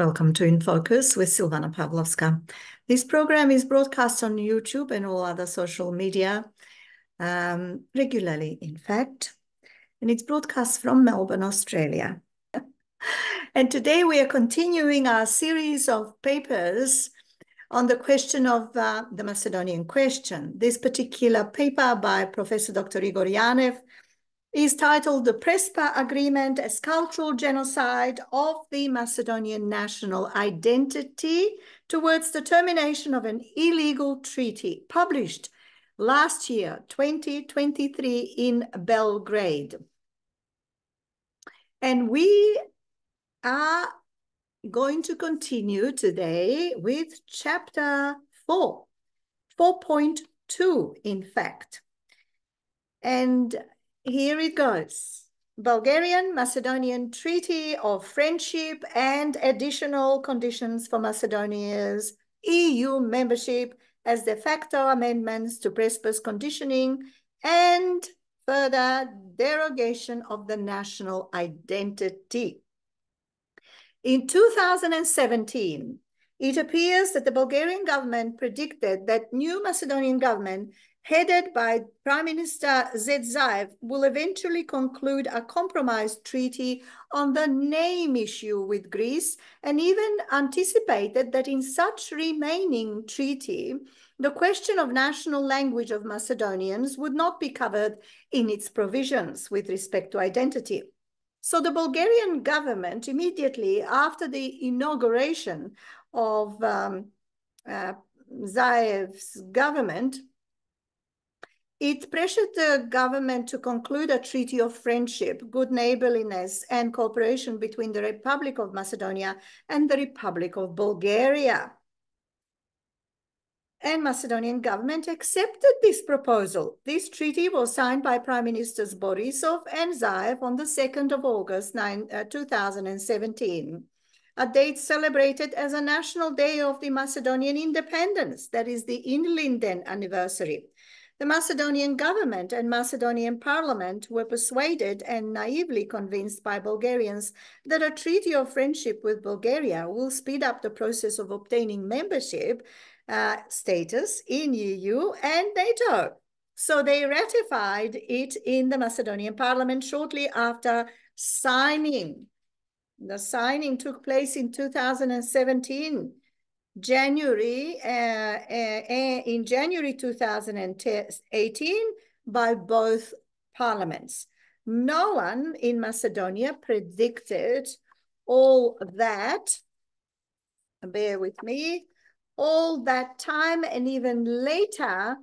Welcome to In Focus with Silvana Pavlovska. This program is broadcast on YouTube and all other social media regularly, in fact, and it's broadcast from Melbourne, Australia. And today we are continuing our series of papers on the question of the Macedonian question. This particular paper by Prof.d-r Igor Janev is titled The Prespa Agreement as Cultural Genocide of the Macedonian National Identity Towards the Termination of an Illegal Treaty, published last year, 2023, in Belgrade. And we are going to continue today with chapter 4, 4.2, in fact. And here it goes. Bulgarian-Macedonian Treaty of Friendship and additional conditions for Macedonia's EU membership as de facto amendments to Prespa's conditioning and further derogation of the national identity. In 2017, it appears that the Bulgarian government predicted that new Macedonian government headed by Prime Minister Zaev will eventually conclude a compromise treaty on the name issue with Greece, and even anticipated that in such remaining treaty, the question of national language of Macedonians would not be covered in its provisions with respect to identity. So the Bulgarian government, immediately after the inauguration of Zaev's government, it pressured the government to conclude a treaty of friendship, good neighborliness, and cooperation between the Republic of Macedonia and the Republic of Bulgaria. And Macedonian government accepted this proposal. This treaty was signed by Prime Ministers Borisov and Zaev on the 2nd of August 2017, a date celebrated as a National Day of the Macedonian Independence, that is the HIDEN anniversary. The Macedonian government and Macedonian parliament were persuaded and naively convinced by Bulgarians that a treaty of friendship with Bulgaria will speed up the process of obtaining membership status in EU and NATO. So they ratified it in the Macedonian parliament shortly after signing. The signing took place in 2017. In January 2018 by both parliaments. No one in Macedonia predicted all that, bear with me, all that time and even later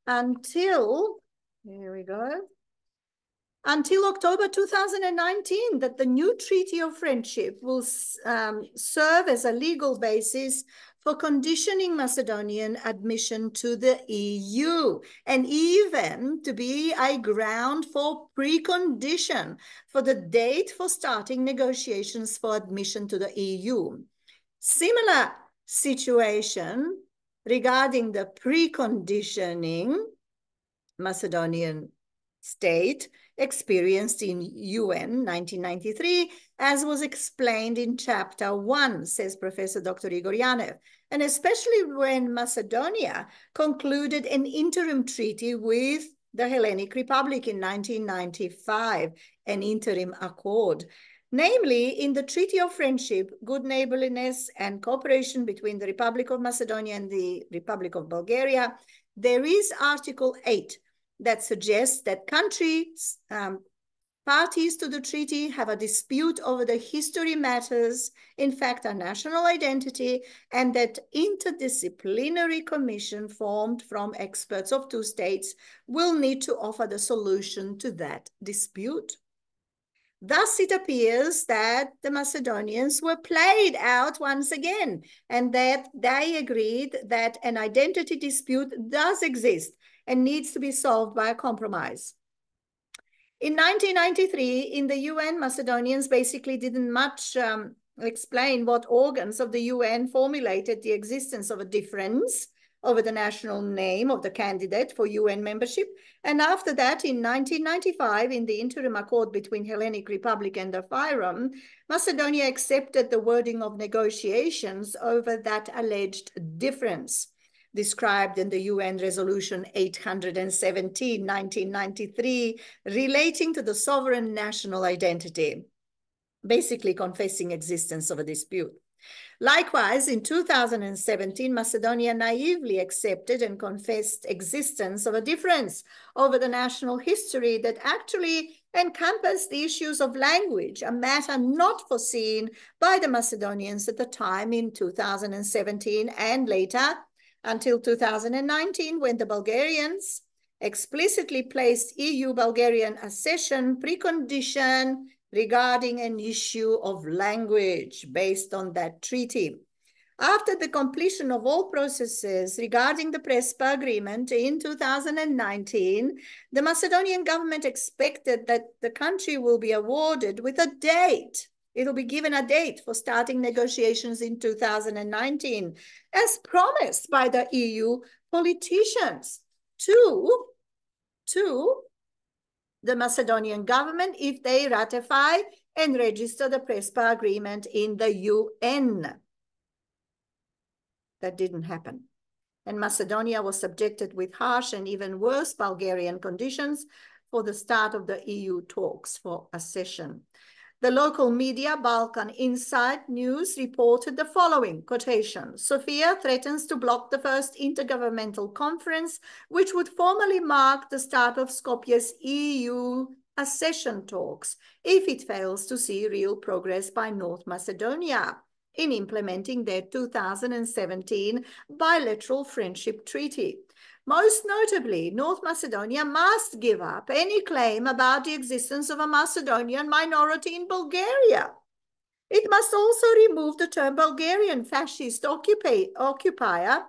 until, here we go, until October 2019, that the new Treaty of Friendship will serve as a legal basis for conditioning Macedonian admission to the EU, and even to be a ground for precondition for the date for starting negotiations for admission to the EU. Similar situation regarding the preconditioning Macedonian state experienced in UN 1993, as was explained in chapter 1, says Prof.d-r Igor Janev, and especially when Macedonia concluded an interim treaty with the Hellenic Republic in 1995, an interim accord. Namely, in the Treaty of Friendship, good neighborliness and cooperation between the Republic of Macedonia and the Republic of Bulgaria, there is Article 8, that suggests that countries, parties to the treaty have a dispute over the history matters, in fact, a national identity, and that interdisciplinary commission formed from experts of two states will need to offer the solution to that dispute. Thus, it appears that the Macedonians were played out once again, and that they agreed that an identity dispute does exist and needs to be solved by a compromise. In 1993, in the UN, Macedonians basically didn't much explain what organs of the UN formulated the existence of a difference over the national name of the candidate for UN membership. And after that, in 1995, in the interim accord between Hellenic Republic and the FYROM, Macedonia accepted the wording of negotiations over that alleged difference, described in the UN Resolution 817, 1993, relating to the sovereign national identity, basically confessing existence of a dispute. Likewise, in 2017, Macedonia naively accepted and confessed existence of a difference over the national history that actually encompassed the issues of language, a matter not foreseen by the Macedonians at the time in 2017 and later until 2019, when the Bulgarians explicitly placed EU-Bulgarian accession precondition regarding an issue of language based on that treaty. After the completion of all processes regarding the Prespa agreement in 2019, the Macedonian government expected that the country will be awarded with a date. It'll be given a date for starting negotiations in 2019, as promised by the EU politicians to the Macedonian government if they ratify and register the Prespa agreement in the UN. That didn't happen. And Macedonia was subjected with harsh and even worse Bulgarian conditions for the start of the EU talks for accession. The local media, Balkan Inside News, reported the following quotation: Sofia threatens to block the first intergovernmental conference, which would formally mark the start of Skopje's EU accession talks, if it fails to see real progress by North Macedonia in implementing their 2017 bilateral friendship treaty. Most notably, North Macedonia must give up any claim about the existence of a Macedonian minority in Bulgaria. It must also remove the term Bulgarian fascist occupier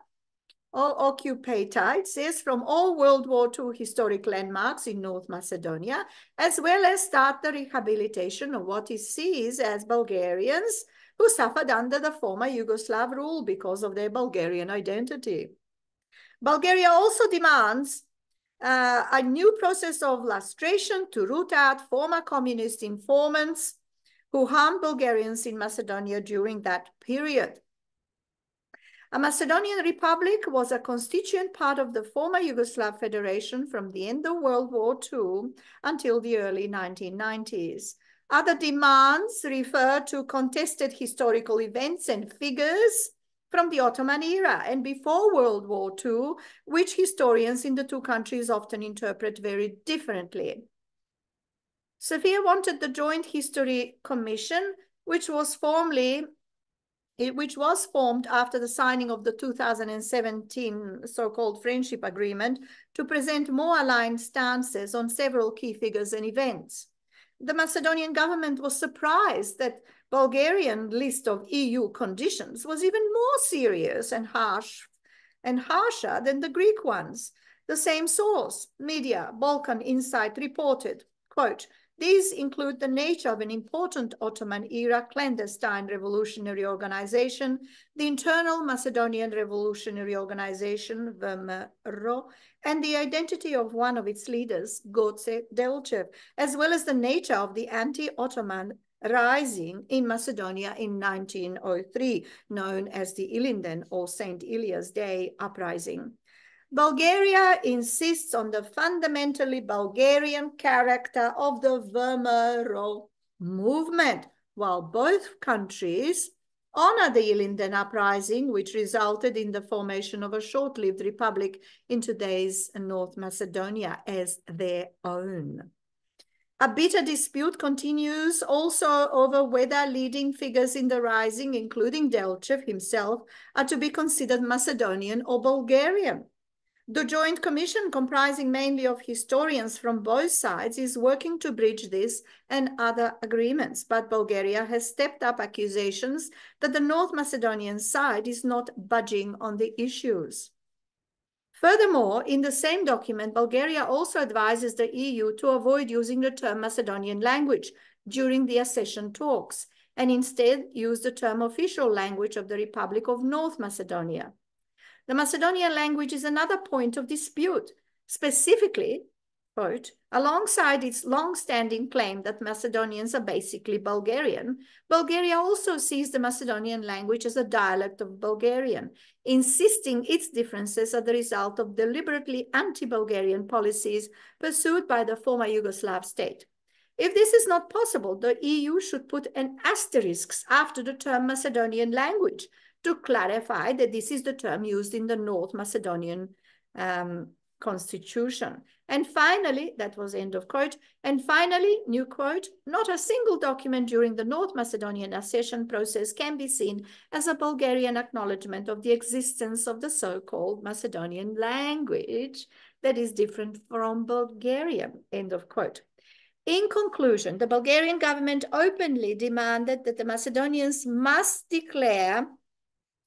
or occupator, it says, from all World War II historic landmarks in North Macedonia, as well as start the rehabilitation of what it sees as Bulgarians who suffered under the former Yugoslav rule because of their Bulgarian identity. Bulgaria also demands a new process of lustration to root out former communist informants who harmed Bulgarians in Macedonia during that period. A Macedonian Republic was a constituent part of the former Yugoslav Federation from the end of World War II until the early 1990s. Other demands refer to contested historical events and figures from the Ottoman era and before World War II, which historians in the two countries often interpret very differently. Sofia wanted the Joint History Commission, which was formed after the signing of the 2017 so-called Friendship Agreement, to present more aligned stances on several key figures and events. The Macedonian government was surprised that Bulgarian list of EU conditions was even more serious and harsher than the Greek ones. The same source, media, Balkan Insight, reported, quote, these include the nature of an important Ottoman-era clandestine revolutionary organization, the Internal Macedonian Revolutionary Organization, VMRO, and the identity of one of its leaders, Goce Delchev, as well as the nature of the anti-Ottoman rising in Macedonia in 1903, known as the Ilinden or St. Ilia's Day uprising. Bulgaria insists on the fundamentally Bulgarian character of the VMRO movement, while both countries honor the Ilinden uprising, which resulted in the formation of a short-lived republic in today's North Macedonia, as their own. A bitter dispute continues also over whether leading figures in the rising, including Delchev himself, are to be considered Macedonian or Bulgarian. The Joint Commission, comprising mainly of historians from both sides, is working to bridge this and other agreements, but Bulgaria has stepped up accusations that the North Macedonian side is not budging on the issues. Furthermore, in the same document, Bulgaria also advises the EU to avoid using the term Macedonian language during the accession talks, and instead use the term official language of the Republic of North Macedonia. The Macedonian language is another point of dispute, specifically, quote, alongside its long-standing claim that Macedonians are basically Bulgarian, Bulgaria also sees the Macedonian language as a dialect of Bulgarian, insisting its differences are the result of deliberately anti-Bulgarian policies pursued by the former Yugoslav state. If this is not possible, the EU should put an asterisk after the term Macedonian language to clarify that this is the term used in the North Macedonian constitution. And finally, that was end of quote. And finally, new quote, not a single document during the North Macedonian accession process can be seen as a Bulgarian acknowledgement of the existence of the so-called Macedonian language that is different from Bulgarian, end of quote. In conclusion, the Bulgarian government openly demanded that the Macedonians must declare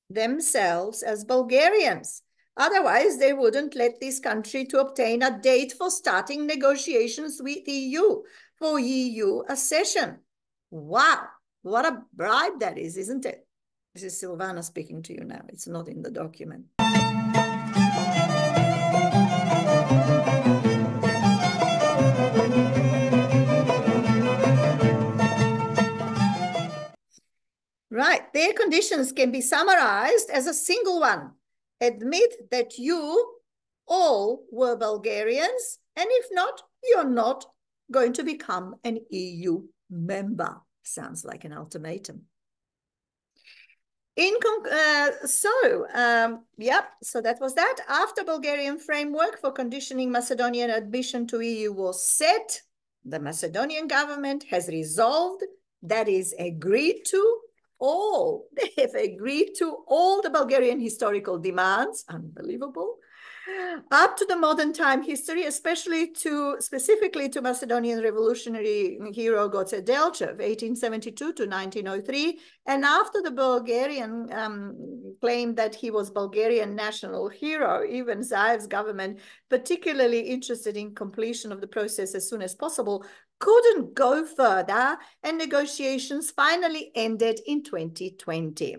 themselves as Bulgarians. Otherwise, they wouldn't let this country to obtain a date for starting negotiations with EU for EU accession. Wow, what a bribe that is, isn't it? This is Silvana speaking to you now. It's not in the document. Right, their conditions can be summarized as a single one. Admit that you all were Bulgarians, and if not, you're not going to become an EU member. Sounds like an ultimatum. So that was that. After Bulgarian framework for conditioning Macedonian admission to EU was set, the Macedonian government has resolved, that is agreed to, they have agreed to all the Bulgarian historical demands, unbelievable, up to the modern time history, specifically to Macedonian revolutionary hero Goce Delchev, 1872 to 1903, and after the Bulgarian claimed that he was Bulgarian national hero, even Zaev's government, particularly interested in completion of the process as soon as possible, couldn't go further, and negotiations finally ended in 2020.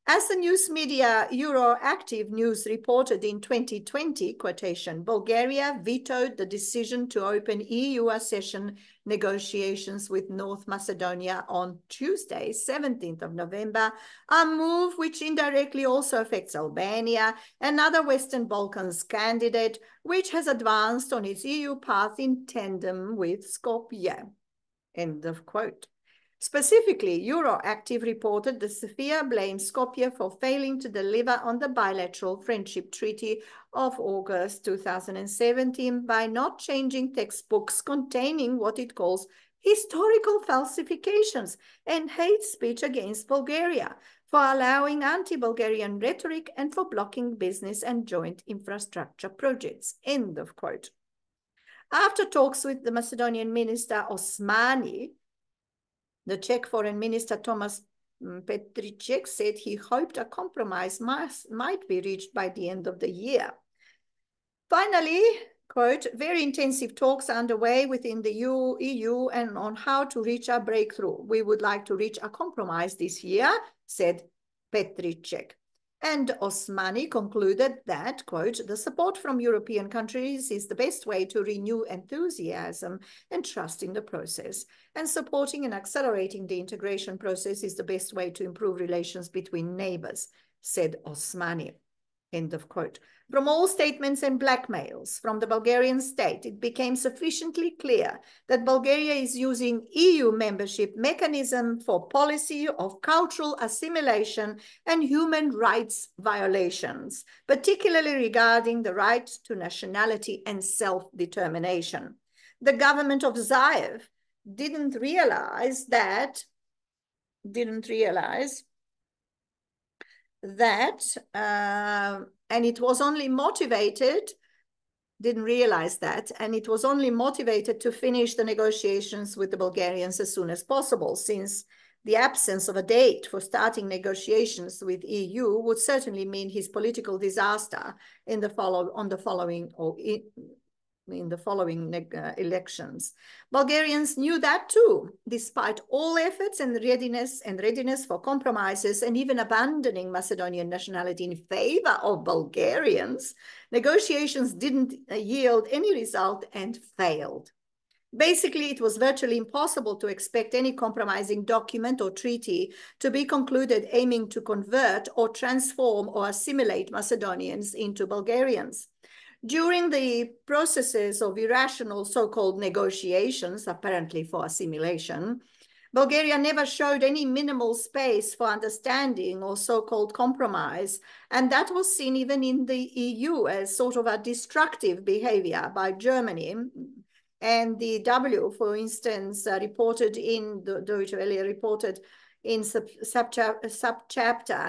As the news media Euroactiv News reported in 2020, quotation, Bulgaria vetoed the decision to open EU accession negotiations with North Macedonia on Tuesday, 17th of November, a move which indirectly also affects Albania, another Western Balkans candidate, which has advanced on its EU path in tandem with Skopje. End of quote. Specifically, Euroactiv reported that Sofia blamed Skopje for failing to deliver on the bilateral friendship treaty of August 2017 by not changing textbooks containing what it calls historical falsifications and hate speech against Bulgaria, for allowing anti-Bulgarian rhetoric, and for blocking business and joint infrastructure projects. End of quote. After talks with the Macedonian minister Osmani, the Czech Foreign Minister Thomas Petricek said he hoped a compromise might be reached by the end of the year. Finally, quote, very intensive talks are underway within the EU and on how to reach a breakthrough. We would like to reach a compromise this year, said Petricek. And Osmani concluded that, quote, the support from European countries is the best way to renew enthusiasm and trust in the process. And supporting and accelerating the integration process is the best way to improve relations between neighbors, said Osmani. End of quote. From all statements and blackmails from the Bulgarian state, it became sufficiently clear that Bulgaria is using EU membership mechanism for policy of cultural assimilation and human rights violations, particularly regarding the right to nationality and self-determination. The government of Zaev didn't realize that and it was only motivated, to finish the negotiations with the Bulgarians as soon as possible, since the absence of a date for starting negotiations with EU would certainly mean his political disaster in the following elections. Bulgarians knew that too, despite all efforts and readiness for compromises and even abandoning Macedonian nationality in favor of Bulgarians. Negotiations didn't yield any result and failed. Basically, it was virtually impossible to expect any compromising document or treaty to be concluded aiming to convert or transform or assimilate Macedonians into Bulgarians. During the processes of irrational so-called negotiations, apparently for assimilation, Bulgaria never showed any minimal space for understanding or so-called compromise, and that was seen even in the EU as sort of a destructive behavior by Germany. And the W, for instance, reported in the Deutsche Welle reported in subchapter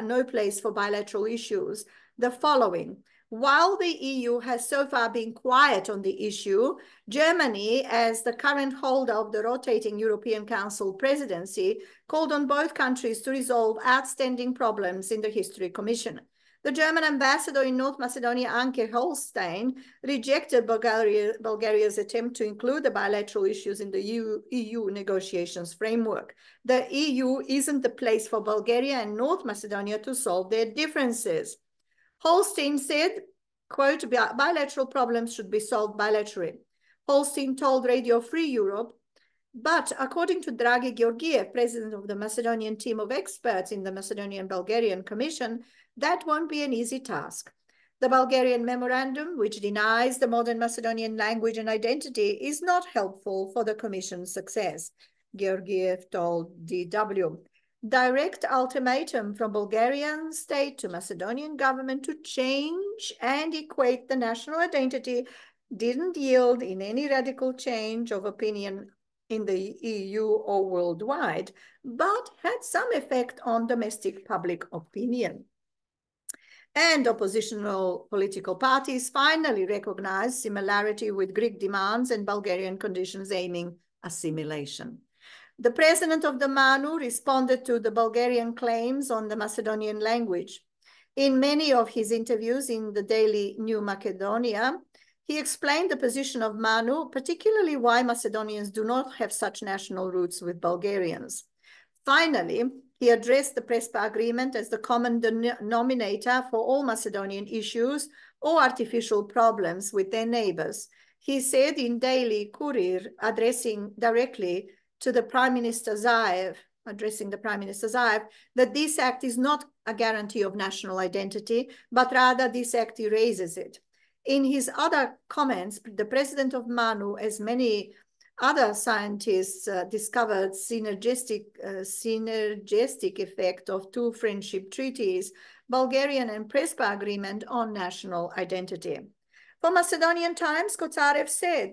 No Place for Bilateral Issues the following. While the EU has so far been quiet on the issue, Germany, as the current holder of the rotating European Council presidency, called on both countries to resolve outstanding problems in the History Commission. The German ambassador in North Macedonia, Anke Holstein, rejected Bulgaria's attempt to include the bilateral issues in the EU negotiations framework. The EU isn't the place for Bulgaria and North Macedonia to solve their differences. Holstein said, quote, bilateral problems should be solved bilaterally. Holstein told Radio Free Europe, but according to Dragi Georgiev, president of the Macedonian team of experts in the Macedonian-Bulgarian Commission, that won't be an easy task. The Bulgarian memorandum, which denies the modern Macedonian language and identity, is not helpful for the Commission's success, Georgiev told DW. Direct ultimatum from Bulgarian state to Macedonian government to change and equate the national identity didn't yield in any radical change of opinion in the EU or worldwide, but had some effect on domestic public opinion. And oppositional political parties finally recognized similarity with Greek demands and Bulgarian conditions aiming assimilation. The president of the MANU responded to the Bulgarian claims on the Macedonian language. In many of his interviews in the daily New Macedonia, he explained the position of MANU, particularly why Macedonians do not have such national roots with Bulgarians. Finally, he addressed the Prespa agreement as the common denominator for all Macedonian issues or artificial problems with their neighbors. He said in Daily Courier, addressing directly to the Prime Minister Zaev, that this act is not a guarantee of national identity, but rather this act erases it. In his other comments, the president of MANU, as many other scientists, discovered synergistic effect of two friendship treaties, Bulgarian and Prespa agreement on national identity. For Macedonian Times, Kotsarev said,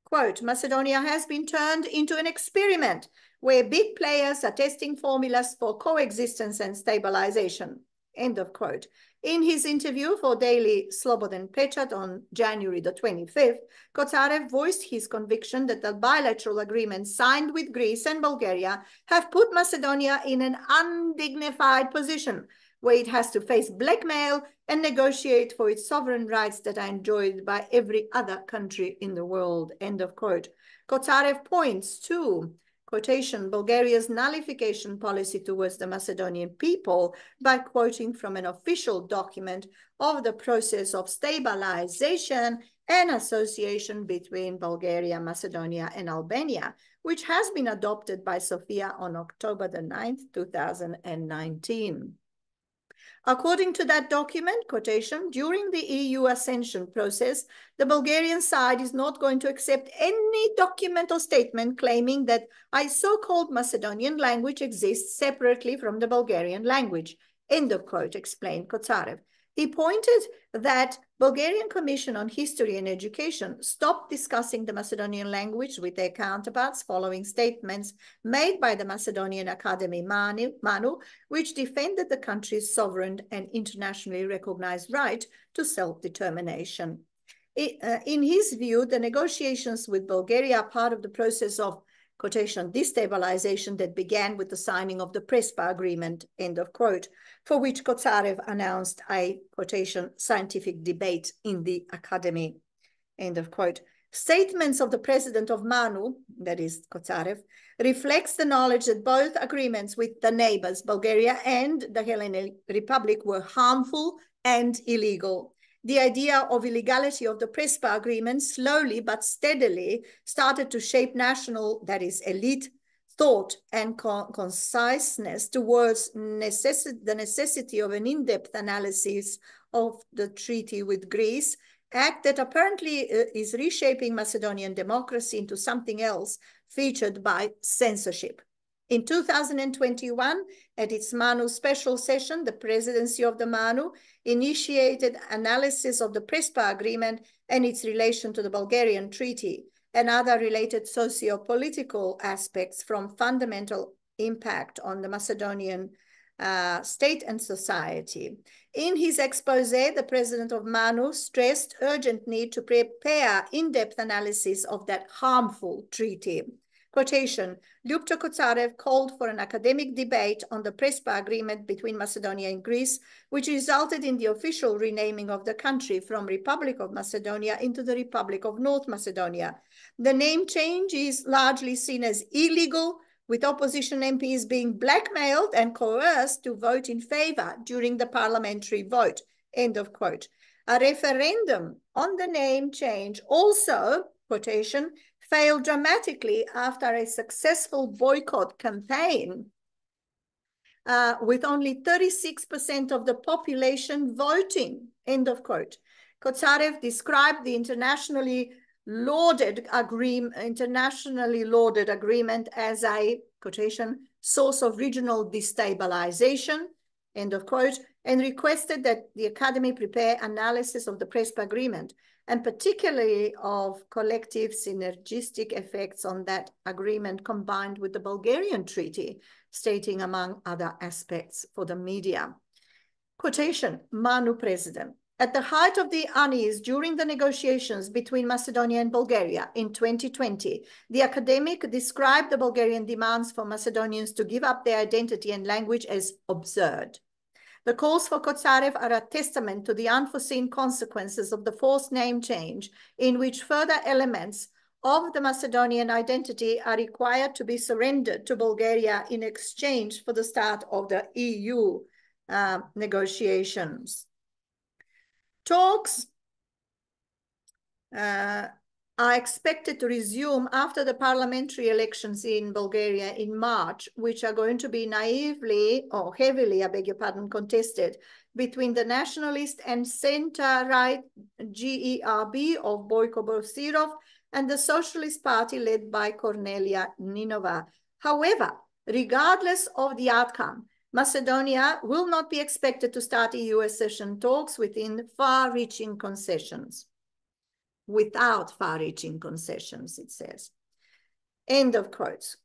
quote, Macedonia has been turned into an experiment where big players are testing formulas for coexistence and stabilization, end of quote. In his interview for Daily Slobodan Pechat on January the 25th, Kotsarev voiced his conviction that the bilateral agreements signed with Greece and Bulgaria have put Macedonia in an undignified position where it has to face blackmail and negotiate for its sovereign rights that are enjoyed by every other country in the world, end of quote. Kotsarev points to, quotation, Bulgaria's nullification policy towards the Macedonian people by quoting from an official document of the process of stabilization and association between Bulgaria, Macedonia, and Albania, which has been adopted by Sofia on October the 9th, 2019. According to that document, quotation, during the EU accession process, the Bulgarian side is not going to accept any document or statement claiming that a so-called Macedonian language exists separately from the Bulgarian language, end of quote, explained Kotsarev. He pointed that Bulgarian Commission on History and Education stopped discussing the Macedonian language with their counterparts following statements made by the Macedonian Academy MANU, which defended the country's sovereign and internationally recognized right to self-determination. In his view, the negotiations with Bulgaria are part of the process of, quotation, destabilization that began with the signing of the Prespa agreement, end of quote, for which Kotsarev announced a, quotation, scientific debate in the academy, end of quote. Statements of the president of Manu, that is Kotsarev, reflects the knowledge that both agreements with the neighbors, Bulgaria and the Hellenic Republic, were harmful and illegal. The idea of illegality of the Prespa agreement slowly but steadily started to shape national, that is elite, thought and conciseness towards the necessity of an in-depth analysis of the treaty with Greece, act that apparently is reshaping Macedonian democracy into something else, featured by censorship. In 2021, at its Manu special session, the presidency of the Manu initiated analysis of the Prespa agreement and its relation to the Bulgarian treaty and other related socio-political aspects from fundamental impact on the Macedonian state and society. In his expose, the president of Manu stressed urgent need to prepare in-depth analysis of that harmful treaty. Quotation, Lyupta Kotsarev called for an academic debate on the Prespa agreement between Macedonia and Greece, which resulted in the official renaming of the country from Republic of Macedonia into the Republic of North Macedonia. The name change is largely seen as illegal, with opposition MPs being blackmailed and coerced to vote in favor during the parliamentary vote, end of quote. A referendum on the name change also, quotation, failed dramatically after a successful boycott campaign, with only 36% of the population voting, end of quote. Kotsarev described the internationally lauded agreement as a, quotation, source of regional destabilization, end of quote, and requested that the Academy prepare analysis of the Prespa agreement, and particularly of collective synergistic effects on that agreement combined with the Bulgarian treaty, stating among other aspects for the media. Quotation, Manu president. At the height of the unease during the negotiations between Macedonia and Bulgaria in 2020, the academic described the Bulgarian demands for Macedonians to give up their identity and language as absurd. The calls for Kotsarev are a testament to the unforeseen consequences of the forced name change, in which further elements of the Macedonian identity are required to be surrendered to Bulgaria in exchange for the start of the EU negotiations. Talks are expected to resume after the parliamentary elections in Bulgaria in March, which are going to be naively or heavily, I beg your pardon, contested between the nationalist and center-right GERB of Boyko Borisov and the Socialist Party led by Cornelia Ninova. However, regardless of the outcome, Macedonia will not be expected to start EU accession talks without far-reaching concessions, it says. End of quotes.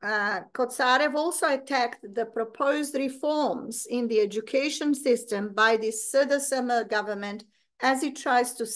Kotsarev also attacked the proposed reforms in the education system by the Sırdarsamă government as it tries to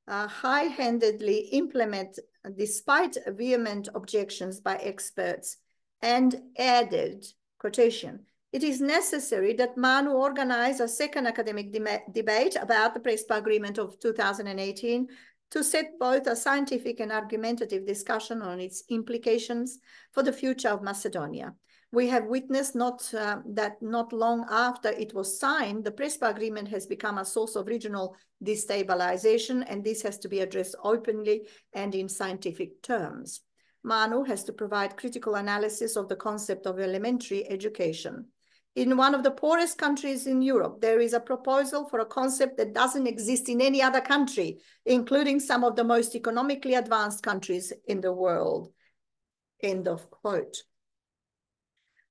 high-handedly implement, despite vehement objections by experts, and added, quotation, it is necessary that Manu organize a second academic debate about the Prespa Agreement of 2018 to set both a scientific and argumentative discussion on its implications for the future of Macedonia. We have witnessed that not long after it was signed, the Prespa Agreement has become a source of regional destabilization, and this has to be addressed openly and in scientific terms. Manu has to provide critical analysis of the concept of elementary education. In one of the poorest countries in Europe, there is a proposal for a concept that doesn't exist in any other country, including some of the most economically advanced countries in the world. End of quote.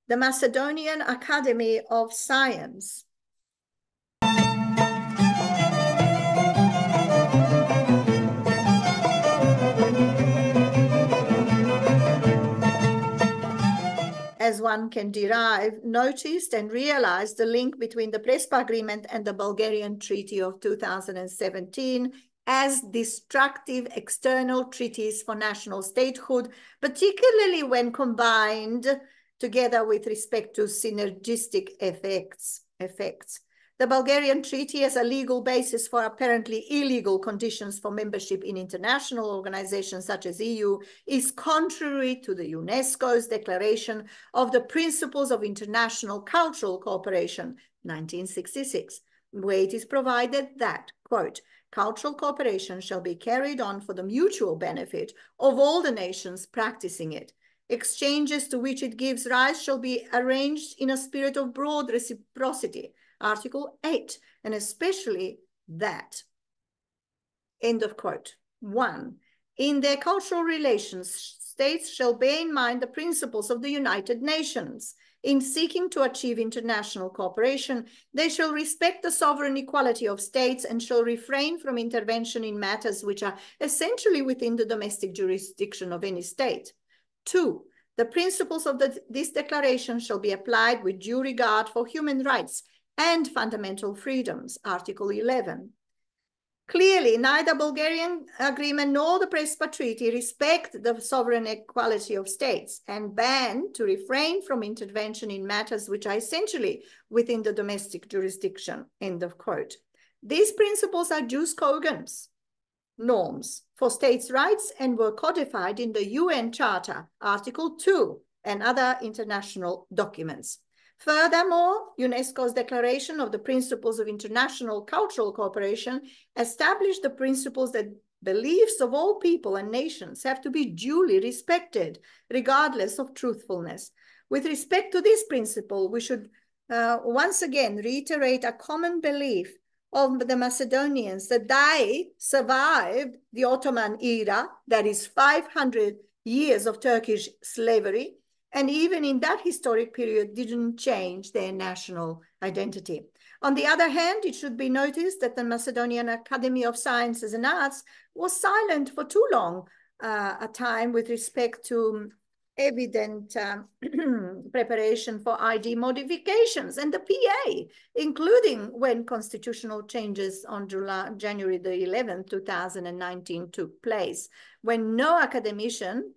The Macedonian Academy of Science. As one can derive, noticed and realized the link between the Prespa Agreement and the Bulgarian Treaty of 2017 as destructive external treaties for national statehood, particularly when combined together with respect to synergistic effects. The The Bulgarian Treaty as a legal basis for apparently illegal conditions for membership in international organizations such as EU is contrary to the UNESCO's Declaration of the Principles of International Cultural Cooperation, 1966, where it is provided that, quote, cultural cooperation shall be carried on for the mutual benefit of all the nations practicing it. Exchanges to which it gives rise shall be arranged in a spirit of broad reciprocity, Article 8, and especially that, end of quote. 1. In their cultural relations, states shall bear in mind the principles of the United Nations. In seeking to achieve international cooperation, they shall respect the sovereign equality of states and shall refrain from intervention in matters which are essentially within the domestic jurisdiction of any state. 2. The principles of this declaration shall be applied with due regard for human rights and fundamental freedoms, Article 11. Clearly, neither Bulgarian agreement nor the Prespa Treaty respect the sovereign equality of states and ban to refrain from intervention in matters which are essentially within the domestic jurisdiction, end of quote. These principles are jus cogens, norms for states' rights, and were codified in the UN Charter, Article 2, and other international documents. Furthermore, UNESCO's Declaration of the Principles of International Cultural Cooperation established the principles that beliefs of all people and nations have to be duly respected, regardless of truthfulness. With respect to this principle, we should once again reiterate a common belief of the Macedonians that they survived the Ottoman era, that is 500 years of Turkish slavery, and even in that historic period didn't change their national identity. On the other hand, it should be noticed that the Macedonian Academy of Sciences and Arts was silent for too long a time with respect to evident preparation for ID modifications and the PA, including when constitutional changes on January the 11th, 2019 took place, when no academician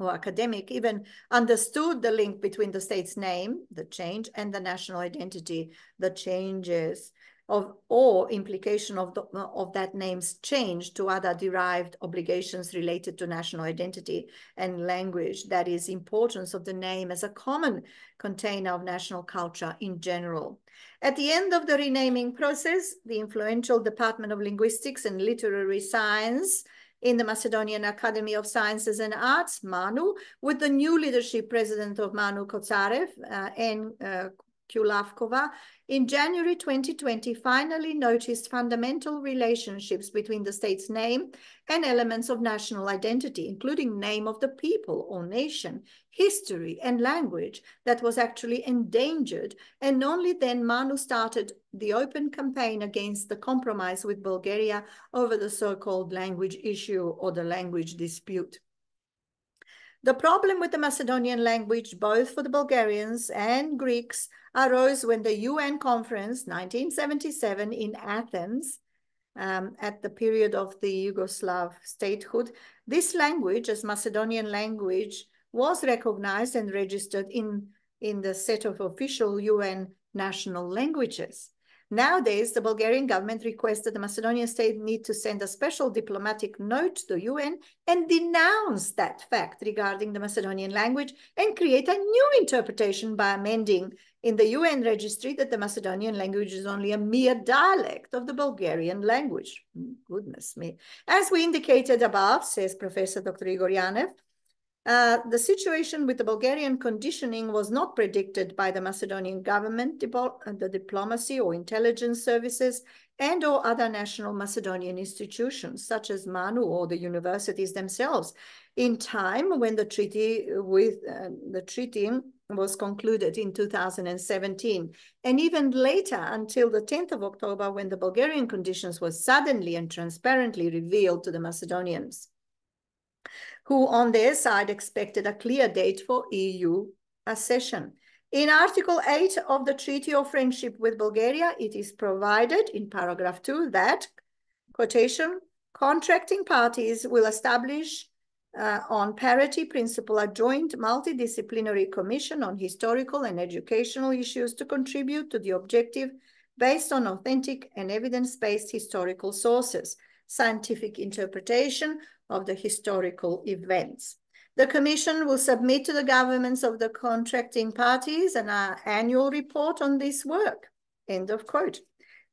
or academic even understood the link between the state's name, the change, and the national identity, the changes of or implication of that name's change to other derived obligations related to national identity and language, that is, importance of the name as a common container of national culture in general. At the end of the renaming process, the influential Department of Linguistics and Literary Science in the Macedonian Academy of Sciences and Arts, MANU, with the new leadership president of MANU, Kocarev, and Kulavkova, in January 2020, finally noticed fundamental relationships between the state's name and elements of national identity, including name of the people or nation, history, and language that was actually endangered. And only then MANU started the open campaign against the compromise with Bulgaria over the so-called language issue or the language dispute. The problem with the Macedonian language, both for the Bulgarians and Greeks, arose when the UN conference, 1977, in Athens, at the period of the Yugoslav statehood, this language, as Macedonian language, was recognized and registered in the set of official UN national languages. Nowadays, the Bulgarian government requests that the Macedonian state need to send a special diplomatic note to the UN and denounce that fact regarding the Macedonian language and create a new interpretation by amending in the UN registry that the Macedonian language is only a mere dialect of the Bulgarian language. Goodness me. As we indicated above, says Professor Dr. Igor Janev, the situation with the Bulgarian conditioning was not predicted by the Macedonian government, the diplomacy or intelligence services, and or other national Macedonian institutions, such as MANU or the universities themselves, in time when the treaty was concluded in 2017, and even later until the 10th of October, when the Bulgarian conditions were suddenly and transparently revealed to the Macedonians, who on their side expected a clear date for EU accession. In Article 8 of the Treaty of Friendship with Bulgaria, it is provided in paragraph 2 that, quotation, contracting parties will establish on parity principle a joint multidisciplinary commission on historical and educational issues to contribute to the objective based on authentic and evidence-based historical sources, scientific interpretation of the historical events. The Commission will submit to the governments of the contracting parties an annual report on this work. End of quote.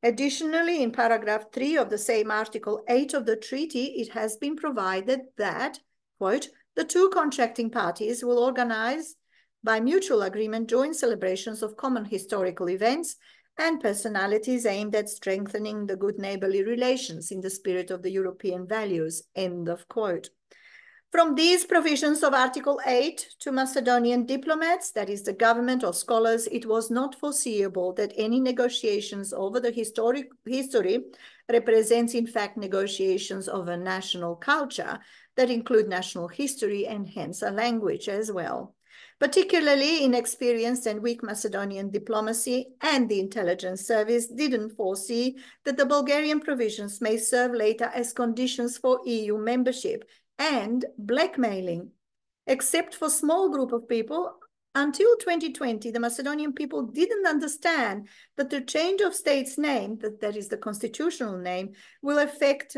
Additionally, in paragraph 3 of the same Article 8 of the treaty, it has been provided that, quote, the two contracting parties will organize by mutual agreement joint celebrations of common historical events and personalities aimed at strengthening the good neighborly relations in the spirit of the European values, end of quote. From these provisions of Article 8 to Macedonian diplomats, that is the government or scholars, it was not foreseeable that any negotiations over the history represents in fact negotiations of a national culture that include national history and hence a language as well. Particularly inexperienced and weak Macedonian diplomacy and the intelligence service didn't foresee that the Bulgarian provisions may serve later as conditions for EU membership and blackmailing. Except for a small group of people, until 2020, the Macedonian people didn't understand that the change of state's name, that is the constitutional name, will affect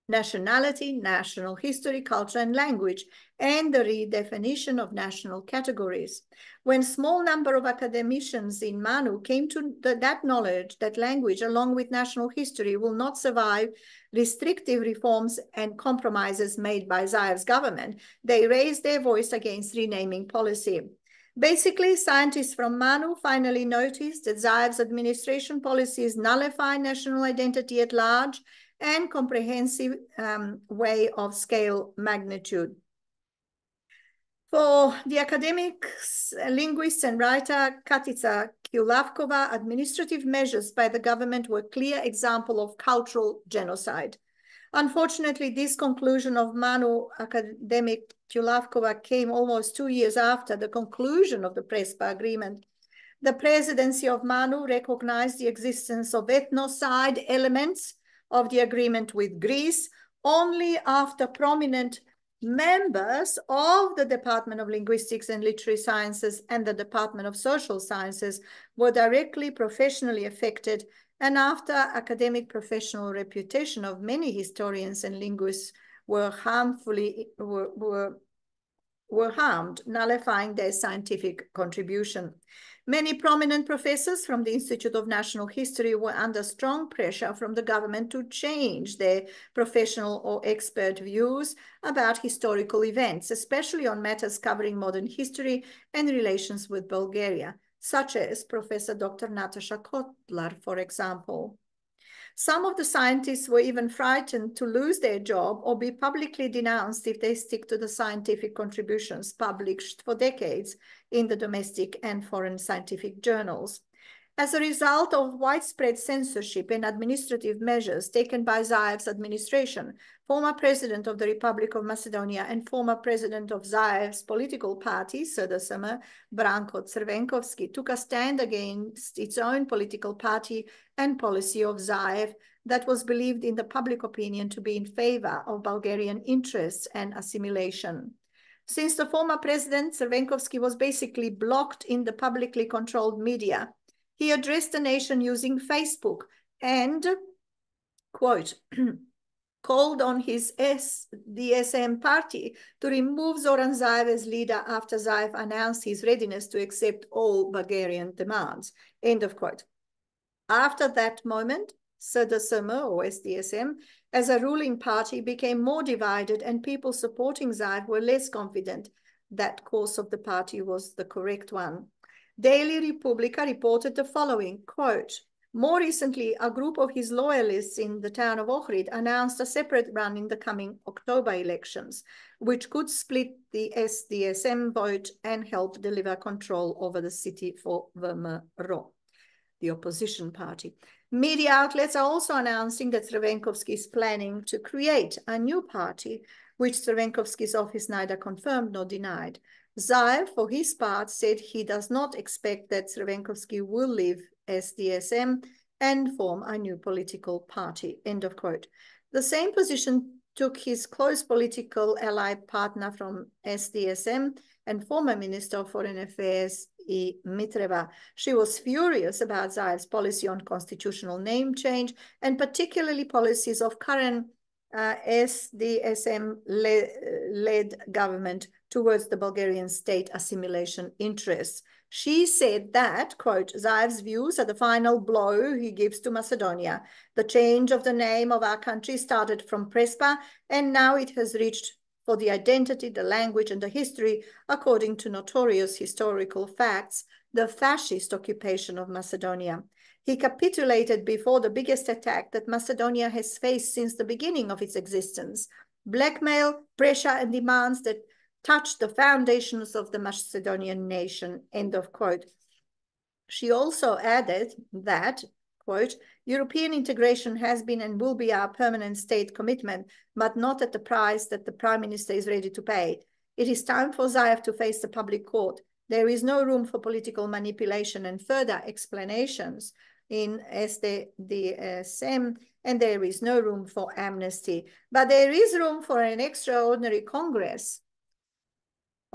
nationality, national history, culture, and language, and the redefinition of national categories. When small number of academicians in Manu came to that knowledge that language, along with national history, will not survive restrictive reforms and compromises made by Zaev's government, they raised their voice against renaming policy. Basically, scientists from Manu finally noticed that Zaev's administration policies nullify national identity at large and comprehensive way of scale magnitude. For the academic, linguist and writer Katica Kulavkova, administrative measures by the government were a clear example of cultural genocide. Unfortunately, this conclusion of Manu academic Kulavkova came almost 2 years after the conclusion of the Prespa agreement. The presidency of Manu recognized the existence of ethnocide elements of the agreement with Greece only after prominent members of the Department of Linguistics and Literary Sciences and the Department of Social Sciences were directly professionally affected, and after academic professional reputation of many historians and linguists were harmed, nullifying their scientific contribution. Many prominent professors from the Institute of National History were under strong pressure from the government to change their professional or expert views about historical events, especially on matters covering modern history and relations with Bulgaria, such as Professor Dr. Natasha Kotlar, for example. Some of the scientists were even frightened to lose their job or be publicly denounced if they stick to the scientific contributions published for decades in the domestic and foreign scientific journals. As a result of widespread censorship and administrative measures taken by Zaev's administration, former president of the Republic of Macedonia and former president of Zaev's political party, SDSM, Branko Crvenkovski, took a stand against its own political party and policy of Zaev that was believed in the public opinion to be in favor of Bulgarian interests and assimilation. Since the former president, Crvenkovski, was basically blocked in the publicly controlled media, he addressed the nation using Facebook and, quote, called on his SDSM party to remove Zoran Zaev as leader after Zaev announced his readiness to accept all Bulgarian demands, end of quote. After that moment, SDSM or SDSM, as a ruling party, became more divided and people supporting Zaev were less confident that course of the party was the correct one. Daily Republika reported the following, quote, more recently, a group of his loyalists in the town of Ohrid announced a separate run in the coming October elections, which could split the SDSM vote and help deliver control over the city for VMRO, the opposition party. Media outlets are also announcing that Crvenkovski is planning to create a new party, which Crvenkovski's office neither confirmed nor denied. Zaev, for his part, said he does not expect that Crvenkovski will leave SDSM and form a new political party, end of quote. The same position took his close political ally partner from SDSM and former Minister of Foreign Affairs, I. Mitreva. She was furious about Zaev's policy on constitutional name change, and particularly policies of current SDSM-led government towards the Bulgarian state assimilation interests. She said that, quote, Zaev's views are the final blow he gives to Macedonia. The change of the name of our country started from Prespa, and now it has reached for the identity, the language, and the history, according to notorious historical facts, the fascist occupation of Macedonia. He capitulated before the biggest attack that Macedonia has faced since the beginning of its existence: blackmail, pressure, and demands that touched the foundations of the Macedonian nation, end of quote. She also added that, quote, European integration has been and will be our permanent state commitment, but not at the price that the Prime Minister is ready to pay. It is time for Zaev to face the public court. There is no room for political manipulation and further explanations in SDSM, and there is no room for amnesty. But there is room for an extraordinary Congress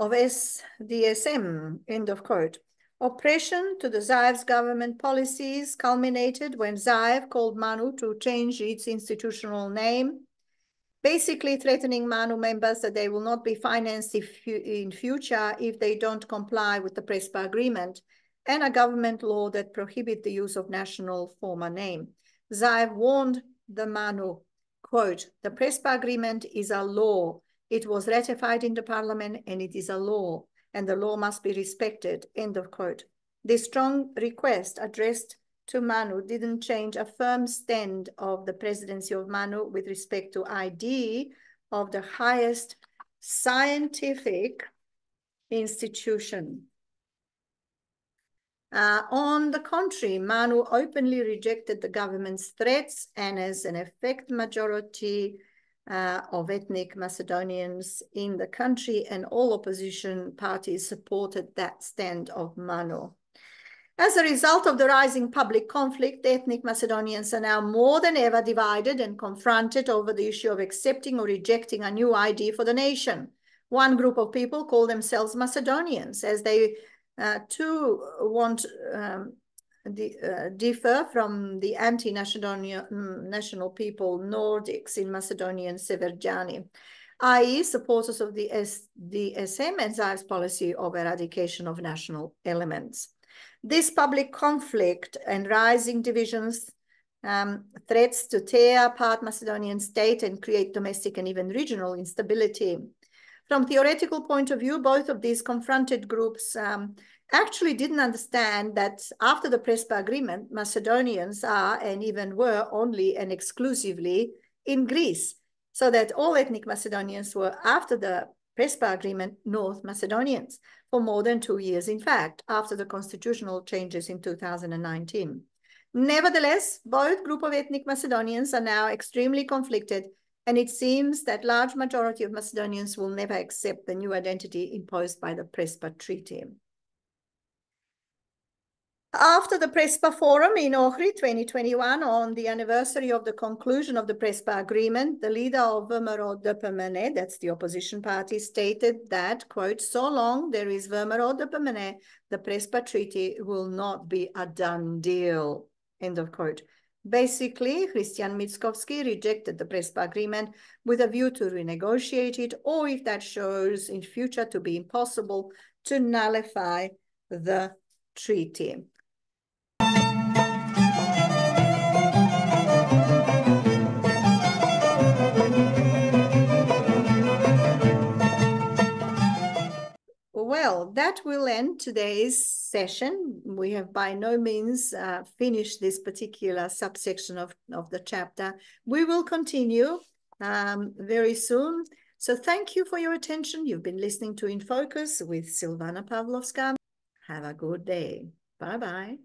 of SDSM, end of quote. Oppression to the Zaev's government policies culminated when Zaev called Manu to change its institutional name, basically threatening Manu members that they will not be financed in future if they don't comply with the Prespa agreement and a government law that prohibit the use of national former name. Zaev warned the Manu, quote, the Prespa agreement is a law. It was ratified in the parliament and it is a law, and the law must be respected, end of quote. This strong request addressed to Manu didn't change a firm stand of the presidency of Manu with respect to ID of the highest scientific institution. On the contrary, Manu openly rejected the government's threats, and as an effect, majority of ethnic Macedonians in the country and all opposition parties supported that stand of Manu. As a result of the rising public conflict, ethnic Macedonians are now more than ever divided and confronted over the issue of accepting or rejecting a new ID for the nation. One group of people call themselves Macedonians, as they too want differ from the anti-national people Nordics in Macedonian Severjani, i.e. supporters of the SDSM and Zaev's policy of eradication of national elements. This public conflict and rising divisions threats to tear apart Macedonian state and create domestic and even regional instability. From theoretical point of view, both of these confronted groups actually didn't understand that after the Prespa agreement, Macedonians are and even were only and exclusively in Greece, so that all ethnic Macedonians were, after the Prespa agreement, North Macedonians for more than 2 years, in fact, after the constitutional changes in 2019. Nevertheless, both groups of ethnic Macedonians are now extremely conflicted, and it seems that large majority of Macedonians will never accept the new identity imposed by the Prespa Treaty. After the Prespa Forum in Ohrid 2021, on the anniversary of the conclusion of the Prespa Agreement, the leader of VMRO-DPMNE, that's the opposition party, stated that, quote, so long there is VMRO-DPMNE, the Prespa Treaty will not be a done deal, end of quote. Basically, Christian Mickovski rejected the Prespa Agreement with a view to renegotiate it, or if that shows in future to be impossible, to nullify the treaty. Well, that will end today's session. We have by no means finished this particular subsection of the chapter. We will continue very soon. So thank you for your attention. You've been listening to In Focus with Silvana Pavlovska. Have a good day. Bye-bye.